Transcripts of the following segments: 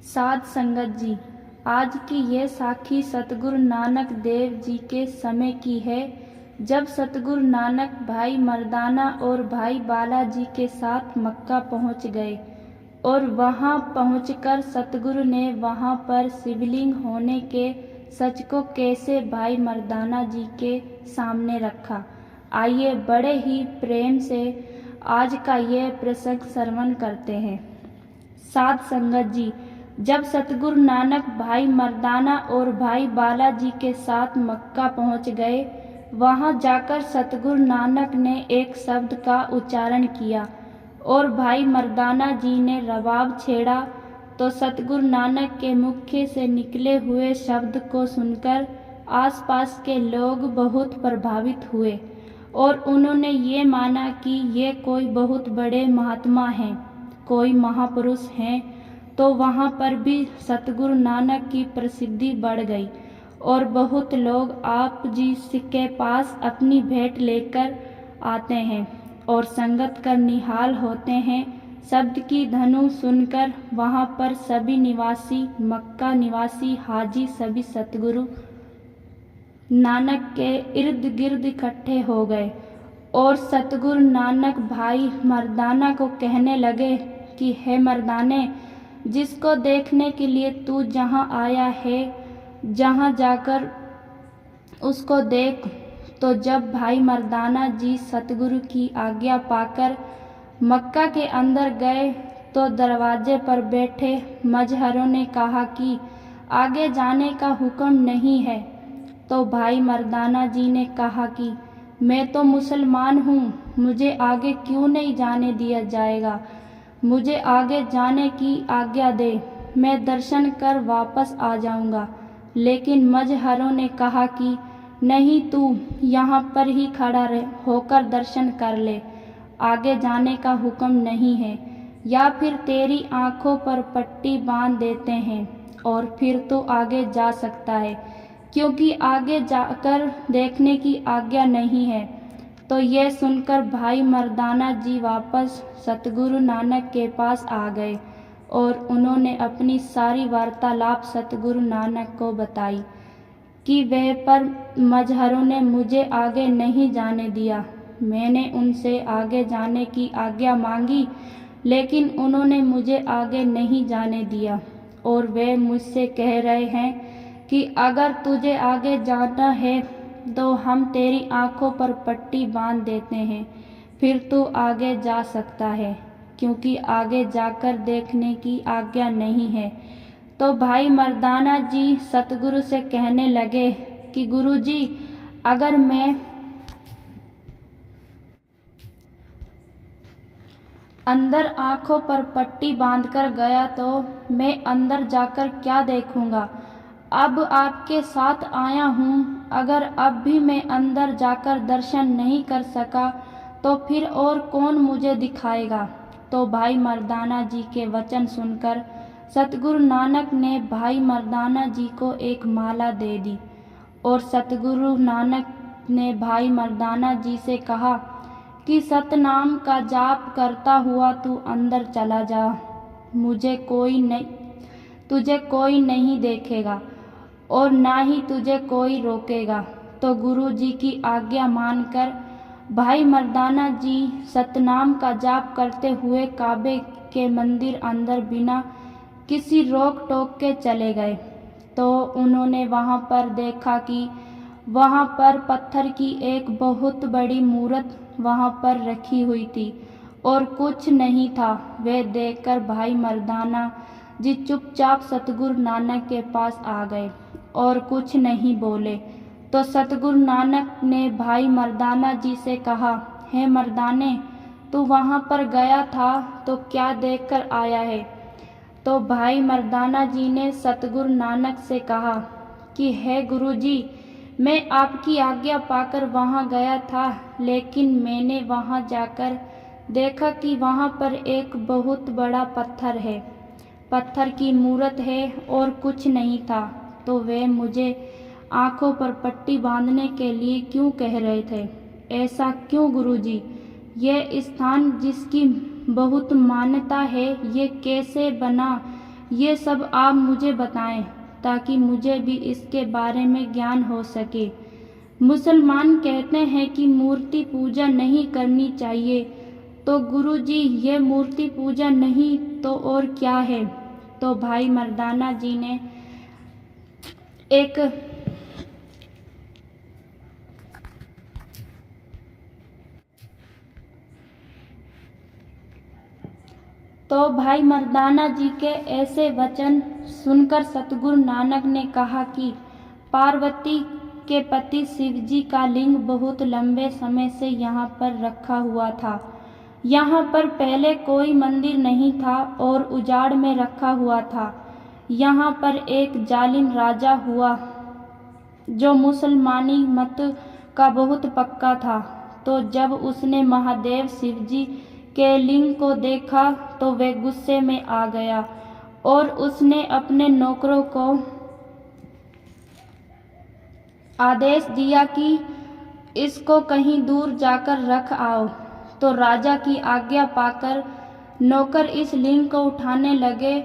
साध संगत जी, आज की यह साखी सतगुरु नानक देव जी के समय की है, जब सतगुरु नानक भाई मर्दाना और भाई बालाजी के साथ मक्का पहुंच गए और वहां पहुंचकर सतगुरु ने वहां पर शिवलिंग होने के सच को कैसे भाई मर्दाना जी के सामने रखा। आइए बड़े ही प्रेम से आज का यह प्रसंग श्रवण करते हैं। साध संगत जी, जब सतगुरु नानक भाई मर्दाना और भाई बालाजी के साथ मक्का पहुंच गए, वहां जाकर सतगुरु नानक ने एक शब्द का उच्चारण किया और भाई मर्दाना जी ने रबाब छेड़ा, तो सतगुरु नानक के मुख से निकले हुए शब्द को सुनकर आसपास के लोग बहुत प्रभावित हुए और उन्होंने ये माना कि ये कोई बहुत बड़े महात्मा हैं, कोई महापुरुष हैं। तो वहाँ पर भी सतगुरु नानक की प्रसिद्धि बढ़ गई और बहुत लोग आप जी के पास अपनी भेंट लेकर आते हैं और संगत कर निहाल होते हैं। शब्द की धनु सुनकर वहाँ पर सभी निवासी, मक्का निवासी हाजी सभी सतगुरु नानक के इर्द गिर्द इकट्ठे हो गए और सतगुरु नानक भाई मर्दाना को कहने लगे कि हे मर्दाने, जिसको देखने के लिए तू जहाँ आया है, जहाँ जाकर उसको देख। तो जब भाई मर्दाना जी सतगुरु की आज्ञा पाकर मक्का के अंदर गए तो दरवाजे पर बैठे मजहरों ने कहा कि आगे जाने का हुक्म नहीं है। तो भाई मर्दाना जी ने कहा कि मैं तो मुसलमान हूँ, मुझे आगे क्यों नहीं जाने दिया जाएगा, मुझे आगे जाने की आज्ञा दे, मैं दर्शन कर वापस आ जाऊंगा। लेकिन मजहरों ने कहा कि नहीं, तू यहाँ पर ही खड़ा होकर दर्शन कर ले, आगे जाने का हुक्म नहीं है, या फिर तेरी आंखों पर पट्टी बांध देते हैं और फिर तू आगे जा सकता है, क्योंकि आगे जाकर देखने की आज्ञा नहीं है। तो यह सुनकर भाई मर्दाना जी वापस सतगुरु नानक के पास आ गए और उन्होंने अपनी सारी वार्तालाप सतगुरु नानक को बताई कि वह पर मजहरों ने मुझे आगे नहीं जाने दिया। मैंने उनसे आगे जाने की आज्ञा मांगी, लेकिन उन्होंने मुझे आगे नहीं जाने दिया और वे मुझसे कह रहे हैं कि अगर तुझे आगे जाना है तो हम तेरी आंखों पर पट्टी बांध देते हैं, फिर तू आगे जा सकता है, क्योंकि आगे जाकर देखने की आज्ञा नहीं है। तो भाई मर्दाना जी सतगुरु से कहने लगे कि गुरु जी, अगर मैं अंदर आंखों पर पट्टी बांधकर गया तो मैं अंदर जाकर क्या देखूंगा। अब आपके साथ आया हूँ, अगर अब भी मैं अंदर जाकर दर्शन नहीं कर सका तो फिर और कौन मुझे दिखाएगा। तो भाई मर्दाना जी के वचन सुनकर सतगुरु नानक ने भाई मर्दाना जी को एक माला दे दी और सतगुरु नानक ने भाई मर्दाना जी से कहा कि सतनाम का जाप करता हुआ तू अंदर चला जा, तुझे कोई नहीं देखेगा और ना ही तुझे कोई रोकेगा। तो गुरु जी की आज्ञा मानकर भाई मर्दाना जी सतनाम का जाप करते हुए काबे के मंदिर अंदर बिना किसी रोक टोक के चले गए। तो उन्होंने वहां पर देखा कि वहां पर पत्थर की एक बहुत बड़ी मूर्त वहां पर रखी हुई थी और कुछ नहीं था। वे देखकर भाई मर्दाना जी चुपचाप सतगुरु नानक के पास आ गए और कुछ नहीं बोले। तो सतगुरु नानक ने भाई मर्दाना जी से कहा, हे मर्दाने, तू वहां पर गया था तो क्या देखकर आया है। तो भाई मर्दाना जी ने सतगुरु नानक से कहा कि हे गुरु जी, मैं आपकी आज्ञा पाकर वहां गया था, लेकिन मैंने वहां जाकर देखा कि वहां पर एक बहुत बड़ा पत्थर है, पत्थर की मूर्त है और कुछ नहीं था। तो वे मुझे आंखों पर पट्टी बांधने के लिए क्यों कह रहे थे। ऐसा क्यों गुरुजी? यह स्थान जिसकी बहुत मान्यता है, ये कैसे बना ये सब आप मुझे बताएं ताकि मुझे भी इसके बारे में ज्ञान हो सके। मुसलमान कहते हैं कि मूर्ति पूजा नहीं करनी चाहिए, तो गुरुजी ये मूर्ति पूजा नहीं तो और क्या है? तो भाई मर्दाना जी ने के ऐसे वचन सुनकर सतगुरु नानक ने कहा कि पार्वती के पति शिवजी का लिंग बहुत लंबे समय से यहाँ पर रखा हुआ था। यहाँ पर पहले कोई मंदिर नहीं था और उजाड़ में रखा हुआ था। यहाँ पर एक जालिम राजा हुआ जो मुसलमानी मत का बहुत पक्का था। तो जब उसने महादेव शिवजी के लिंग को देखा तो वह गुस्से में आ गया और उसने अपने नौकरों को आदेश दिया कि इसको कहीं दूर जाकर रख आओ। तो राजा की आज्ञा पाकर नौकर इस लिंग को उठाने लगे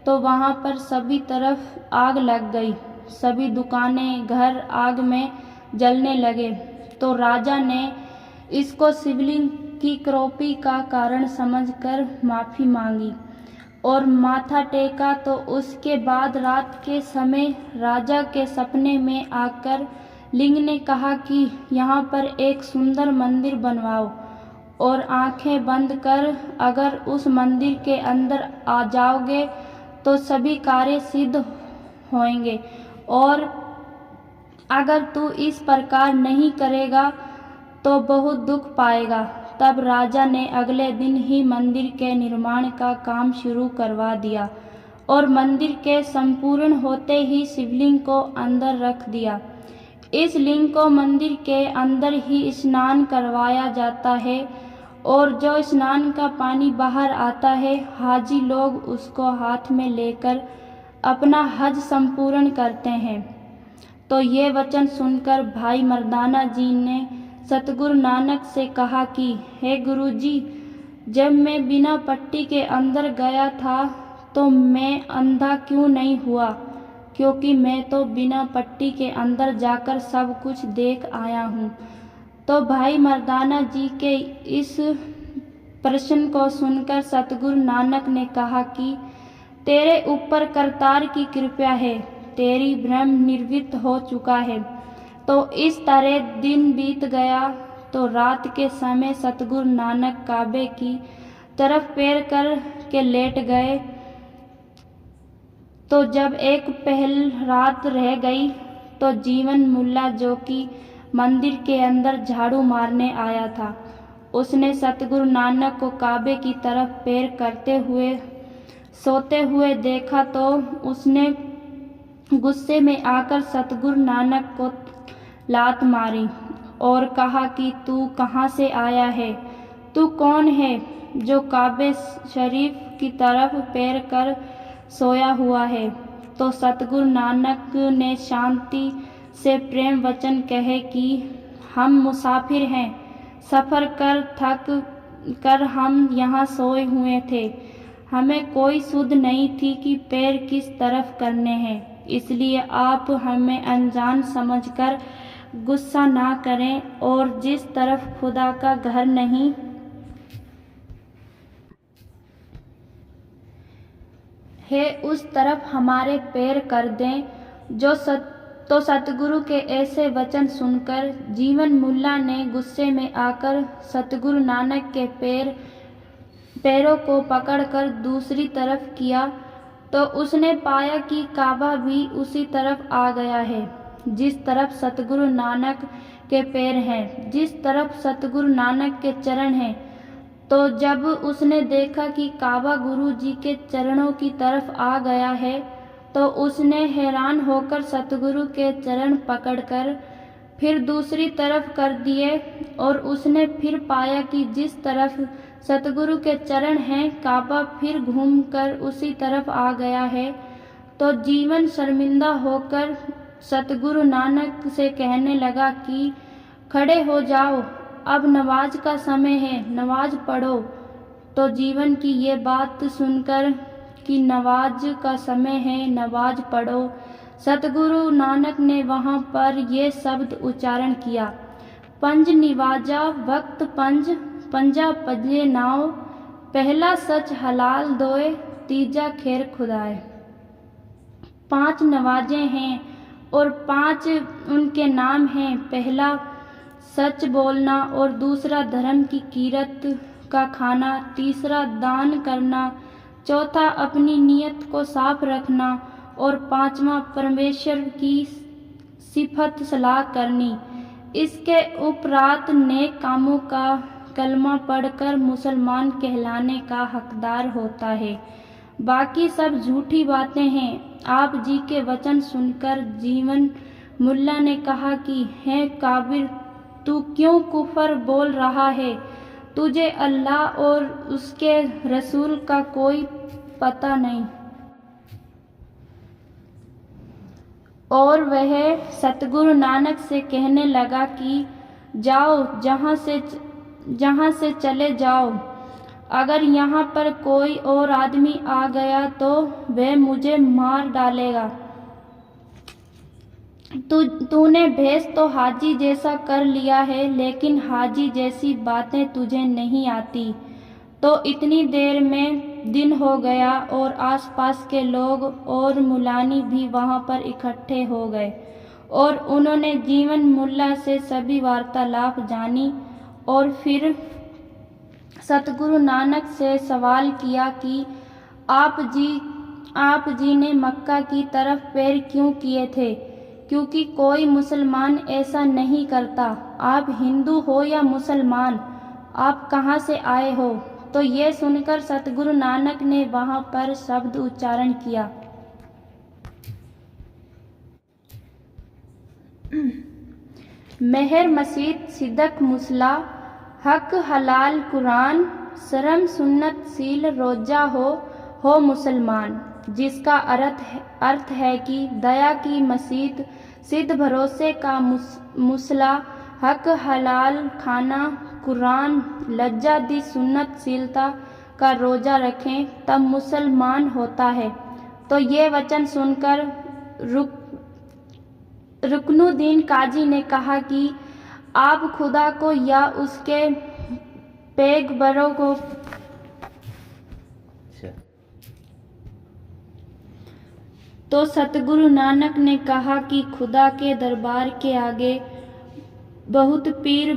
तो वहाँ पर सभी तरफ आग लग गई। सभी दुकानें, घर आग में जलने लगे। तो राजा ने इसको शिवलिंग की क्रोपी का कारण समझकर माफ़ी मांगी और माथा टेका। तो उसके बाद रात के समय राजा के सपने में आकर लिंग ने कहा कि यहाँ पर एक सुंदर मंदिर बनवाओ और आंखें बंद कर अगर उस मंदिर के अंदर आ जाओगे तो सभी कार्य सिद्ध होंगे, और अगर तू इस प्रकार नहीं करेगा तो बहुत दुख पाएगा। तब राजा ने अगले दिन ही मंदिर के निर्माण का काम शुरू करवा दिया और मंदिर के संपूर्ण होते ही शिवलिंग को अंदर रख दिया। इस लिंग को मंदिर के अंदर ही स्नान करवाया जाता है और जो स्नान का पानी बाहर आता है, हाजी लोग उसको हाथ में लेकर अपना हज संपूर्ण करते हैं। तो ये वचन सुनकर भाई मर्दाना जी ने सतगुरु नानक से कहा कि हे गुरुजी, जब मैं बिना पट्टी के अंदर गया था तो मैं अंधा क्यों नहीं हुआ, क्योंकि मैं तो बिना पट्टी के अंदर जाकर सब कुछ देख आया हूँ। तो भाई मर्दाना जी के इस प्रश्न को सुनकर सतगुरु नानक ने कहा कि तेरे ऊपर करतार की कृपा है, तेरी भ्रम निवृत्त हो चुका है। तो इस तरह दिन बीत गया। तो रात के समय सतगुरु नानक काबे की तरफ पैर कर के लेट गए। तो जब एक पहल रात रह गई तो जीवन मुल्ला, जो कि मंदिर के अंदर झाड़ू मारने आया था, उसने सतगुरु नानक को काबे की तरफ पैर करते हुए सोते हुए देखा। तो उसने गुस्से में आकर सतगुरु नानक को लात मारी और कहा कि तू कहाँ से आया है, तू कौन है जो काबे शरीफ की तरफ पैर कर सोया हुआ है। तो सतगुरु नानक ने शांति से प्रेम वचन कहे कि हम मुसाफिर हैं, सफ़र कर थक कर हम यहाँ सोए हुए थे। हमें कोई सुध नहीं थी कि पैर किस तरफ करने हैं, इसलिए आप हमें अनजान समझकर गुस्सा ना करें और जिस तरफ खुदा का घर नहीं है उस तरफ हमारे पैर कर दें। तो सतगुरु के ऐसे वचन सुनकर जीवन मुल्ला ने गुस्से में आकर सतगुरु नानक के पैरों को पकड़कर दूसरी तरफ किया। तो उसने पाया कि काबा भी उसी तरफ आ गया है जिस तरफ सतगुरु नानक के पैर हैं, जिस तरफ सतगुरु नानक के चरण हैं। तो जब उसने देखा कि काबा गुरु जी के चरणों की तरफ आ गया है तो उसने हैरान होकर सतगुरु के चरण पकड़कर फिर दूसरी तरफ कर दिए और उसने फिर पाया कि जिस तरफ सतगुरु के चरण हैं, काबा फिर घूमकर उसी तरफ आ गया है। तो जीवन शर्मिंदा होकर सतगुरु नानक से कहने लगा कि खड़े हो जाओ, अब नमाज का समय है, नमाज पढ़ो। तो जीवन की ये बात सुनकर कि नमाज का समय है, नमाज पढ़ो। सतगुरु नानक ने वहाँ पर ये शब्द उच्चारण किया, पंज निवाजा वक्त पंज, पंजा पजे नाव, पहला सच हलाल दोए, तीजा खैर खुदाए। 5 नवाजे हैं और 5 उनके नाम हैं। पहला सच बोलना और दूसरा धर्म की कीरत का खाना, तीसरा दान करना, चौथा अपनी नीयत को साफ रखना और 5वां परमेश्वर की सिफत सलाह करनी। इसके उपरांत नेक कामों का कलमा पढ़कर मुसलमान कहलाने का हकदार होता है। बाकी सब झूठी बातें हैं। आप जी के वचन सुनकर जीवन मुल्ला ने कहा कि है काबिर, तू क्यों कुफर बोल रहा है? तुझे अल्लाह और उसके रसूल का कोई पता नहीं। और वह सतगुरु नानक से कहने लगा कि जाओ, जहाँ से चले जाओ। अगर यहाँ पर कोई और आदमी आ गया तो वह मुझे मार डालेगा। तूने भेष तो हाजी जैसा कर लिया है, लेकिन हाजी जैसी बातें तुझे नहीं आती। तो इतनी देर में दिन हो गया और आसपास के लोग और मुलानी भी वहाँ पर इकट्ठे हो गए और उन्होंने जीवन मुल्ला से सभी वार्तालाप जानी। और फिर सतगुरु नानक से सवाल किया कि आप जी ने मक्का की तरफ पैर क्यों किए थे? क्योंकि कोई मुसलमान ऐसा नहीं करता। आप हिंदू हो या मुसलमान, आप कहाँ से आए हो? तो ये सुनकर सतगुरु नानक ने वहाँ पर शब्द उच्चारण किया, मेहर मसीद सिदक मुसला, हक हलाल कुरान, शरम सुन्नत सील रोजा हो मुसलमान। जिसका अर्थ है कि दया की मसीद, सिद्ध भरोसे का मुसला, हक हलाल खाना, कुरान, लज्जा दी सुन्नत सीलता का रोजा रखें तब मुसलमान होता है। तो ये वचन सुनकर रुकनुद्दीन काजी ने कहा कि आप खुदा को या उसके पैगंबरों को तो सतगुरु नानक ने कहा कि खुदा के दरबार के आगे बहुत पीर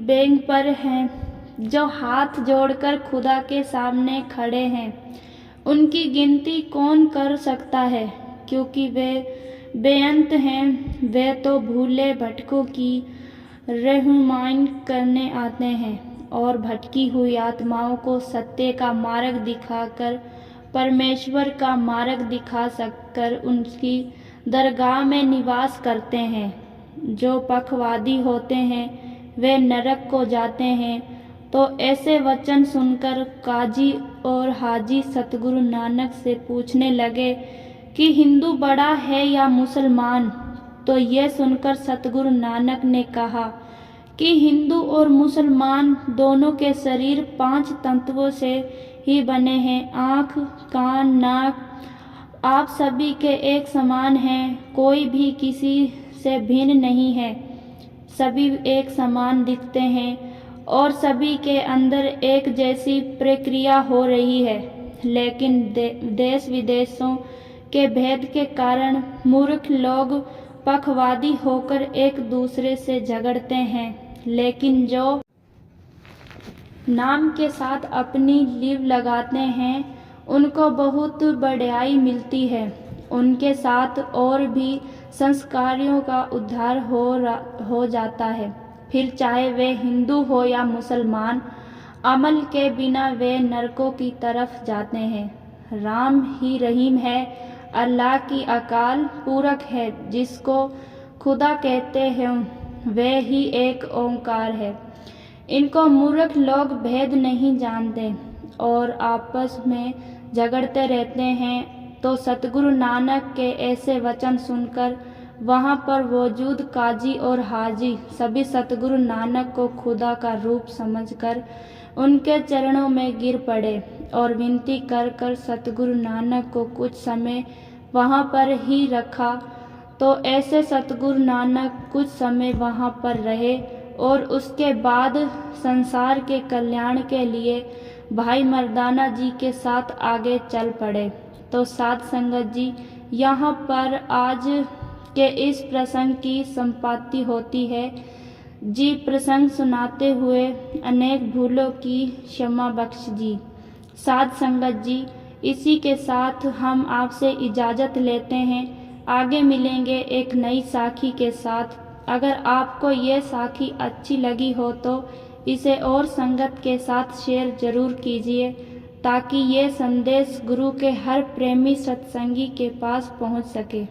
बेंग पर हैं जो हाथ जोड़कर खुदा के सामने खड़े हैं। उनकी गिनती कौन कर सकता है, क्योंकि वे बेअंत हैं। वे तो भूले भटकों की रहनुमाई करने आते हैं और भटकी हुई आत्माओं को सत्य का मार्ग दिखाकर, परमेश्वर का मार्ग दिखा सककर उनकी दरगाह में निवास करते हैं। जो पखवादी होते हैं वे नरक को जाते हैं। तो ऐसे वचन सुनकर काजी और हाजी सतगुरु नानक से पूछने लगे कि हिंदू बड़ा है या मुसलमान? तो यह सुनकर सतगुरु नानक ने कहा कि हिंदू और मुसलमान दोनों के शरीर 5 तत्वों से ही बने हैं। आँख, कान, नाक आप सभी के एक समान हैं, कोई भी किसी से भिन्न नहीं है। सभी एक समान दिखते हैं और सभी के अंदर एक जैसी प्रक्रिया हो रही है। लेकिन देश विदेशों के भेद के कारण मूर्ख लोग पखवादी होकर एक दूसरे से झगड़ते हैं। लेकिन जो नाम के साथ अपनी लीव लगाते हैं उनको बहुत बड़ाई मिलती है। उनके साथ और भी संस्कारियों का उद्धार हो जाता है। फिर चाहे वे हिंदू हो या मुसलमान, अमल के बिना वे नरकों की तरफ जाते हैं। राम ही रहीम है, अल्लाह की अकाल पूरक है। जिसको खुदा कहते हैं वे ही एक ओंकार है। इनको मूर्ख लोग भेद नहीं जानते और आपस में झगड़ते रहते हैं। तो सतगुरु नानक के ऐसे वचन सुनकर वहाँ पर मौजूद काजी और हाजी सभी सतगुरु नानक को खुदा का रूप समझकर उनके चरणों में गिर पड़े और विनती कर कर सतगुरु नानक को कुछ समय वहाँ पर ही रखा। तो ऐसे सतगुरु नानक कुछ समय वहाँ पर रहे और उसके बाद संसार के कल्याण के लिए भाई मर्दाना जी के साथ आगे चल पड़े। तो साध संगत जी, यहाँ पर आज के इस प्रसंग की संपत्ति होती है जी। प्रसंग सुनाते हुए अनेक भूलों की क्षमा बख्श जी। साध संगत जी, इसी के साथ हम आपसे इजाज़त लेते हैं। आगे मिलेंगे एक नई साखी के साथ। अगर आपको ये साखी अच्छी लगी हो तो इसे और संगत के साथ शेयर ज़रूर कीजिए, ताकि ये संदेश गुरु के हर प्रेमी सत्संगी के पास पहुंच सके।